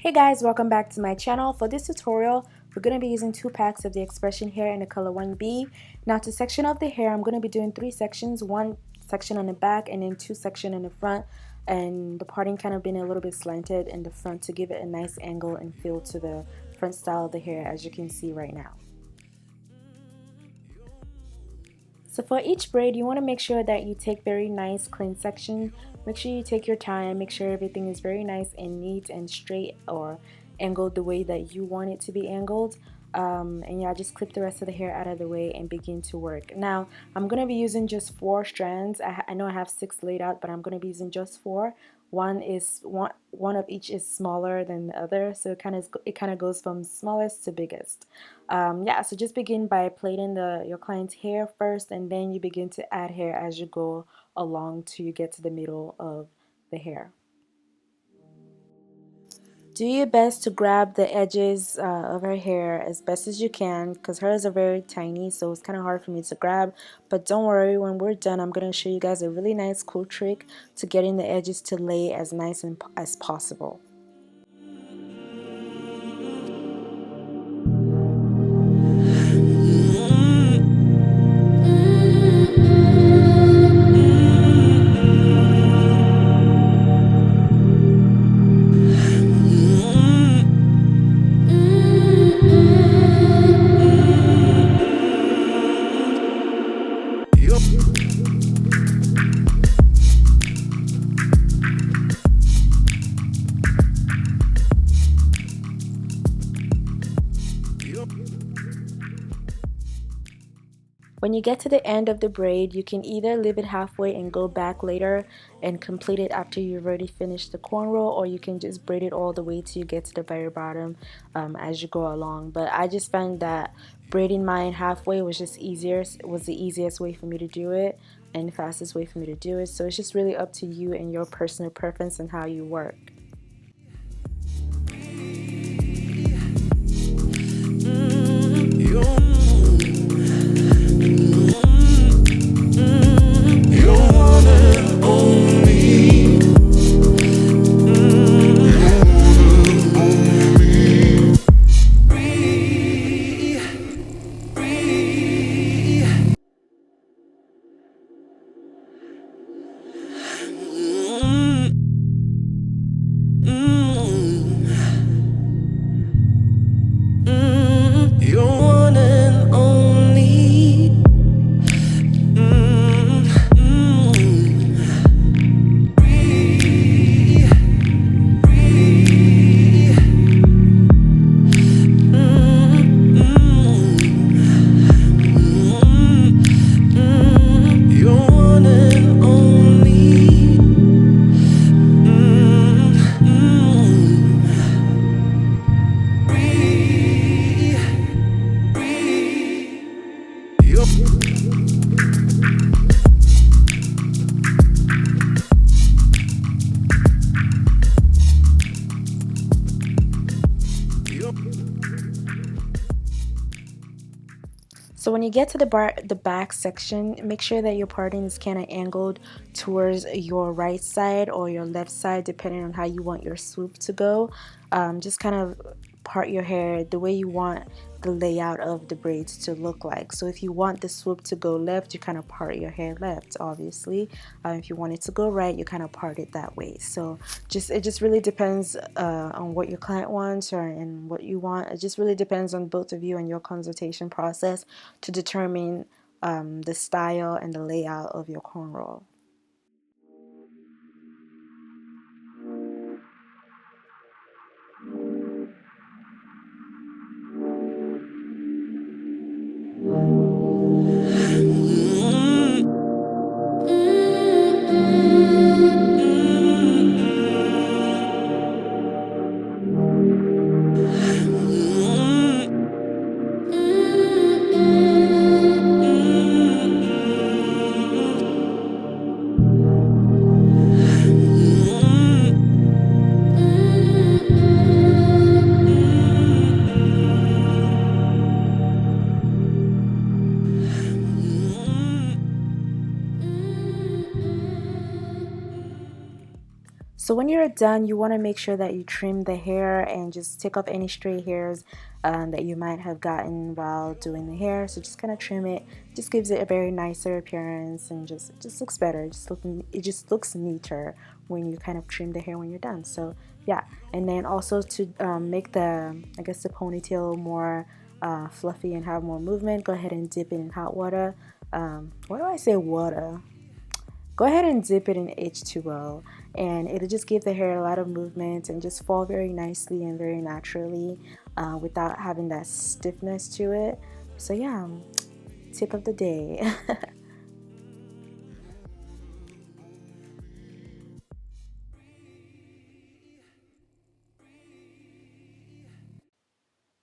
Hey guys, welcome back to my channel. For this tutorial, we're going to be using 2 packs of the expression hair in the color 1B. Now to section off the hair, I'm going to be doing 3 sections, 1 section on the back and then 2 sections in the front, and the parting kind of being a little bit slanted in the front to give it a nice angle and feel to the front style of the hair, as you can see right now. So for each braid, you want to make sure that you take very nice clean section. Make sure you take your time, make sure everything is very nice and neat and straight or angled the way that you want it to be angled. And yeah, just clip the rest of the hair out of the way and begin to work. Now I'm going to be using just 4 strands. I know I have 6 laid out, but I'm going to be using just 4. One of each is smaller than the other, so it kind of goes from smallest to biggest. Yeah, so just begin by plaiting your client's hair first, and then you begin to add hair as you go along till you get to the middle of the hair. Do your best to grab the edges of her hair as best as you can, because hers are very tiny, so it's kind of hard for me to grab. But don't worry, when we're done, I'm going to show you guys a really nice cool trick to getting the edges to lay as nice as possible. When you get to the end of the braid, you can either leave it halfway and go back later and complete it after you've already finished the cornrow, or you can just braid it all the way till you get to the very bottom as you go along. But I just found that braiding mine halfway was just easier. It was the easiest way for me to do it and the fastest way for me to do it. So it's just really up to you and your personal preference and how you work. So when you get to the back section, make sure that your parting is kind of angled towards your right side or your left side, depending on how you want your swoop to go. Just kind of part your hair the way you want the layout of the braids to look like. So if you want the swoop to go left, you kind of part your hair left, obviously. If you want it to go right, you kind of part it that way. So it just really depends on what your client wants and what you want. It just really depends on both of you and your consultation process to determine the style and the layout of your cornrow. So when you're done, you want to make sure that you trim the hair and just take off any stray hairs that you might have gotten while doing the hair. So just kind of trim it. Just gives it a very nicer appearance and just it just looks better. It just looks neater when you kind of trim the hair when you're done. So yeah, and then also to make the I guess the ponytail more fluffy and have more movement, go ahead and dip it in hot water. Why do I say water? Go ahead and dip it in H2O, and it'll just give the hair a lot of movement and just fall very nicely and very naturally without having that stiffness to it. So yeah, tip of the day.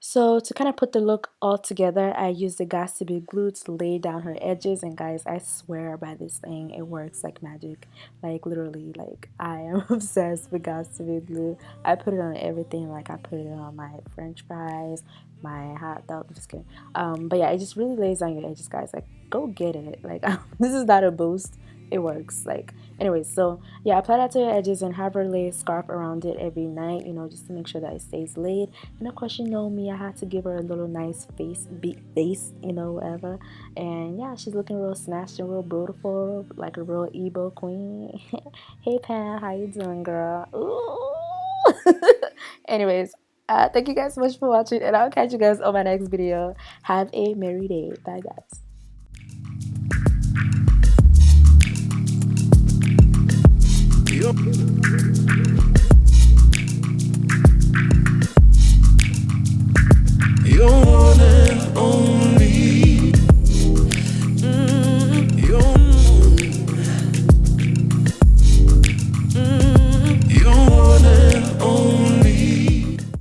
So to kind of put the look all together, I used the Got to Be glue to lay down her edges, and guys, I swear by this thing, it works like magic. Like literally, like I am obsessed with Got to Be glue. I put it on everything. Like I put it on my French fries, my hot dog. I'm just kidding. But yeah, it just really lays down your edges, guys. Like go get it. Like this is not a boost. It works. Like anyways, so yeah, apply that to your edges and have her lay a scarf around it every night. You know, just to make sure that it stays laid. And of course, you know me, I had to give her a little nice face, you know, whatever. And yeah, she's looking real snatched and real beautiful, like a real Igbo queen. Hey Pam, how you doing, girl? Ooh. Anyways, thank you guys so much for watching, and I'll catch you guys on my next video. Have a merry day. Bye, guys.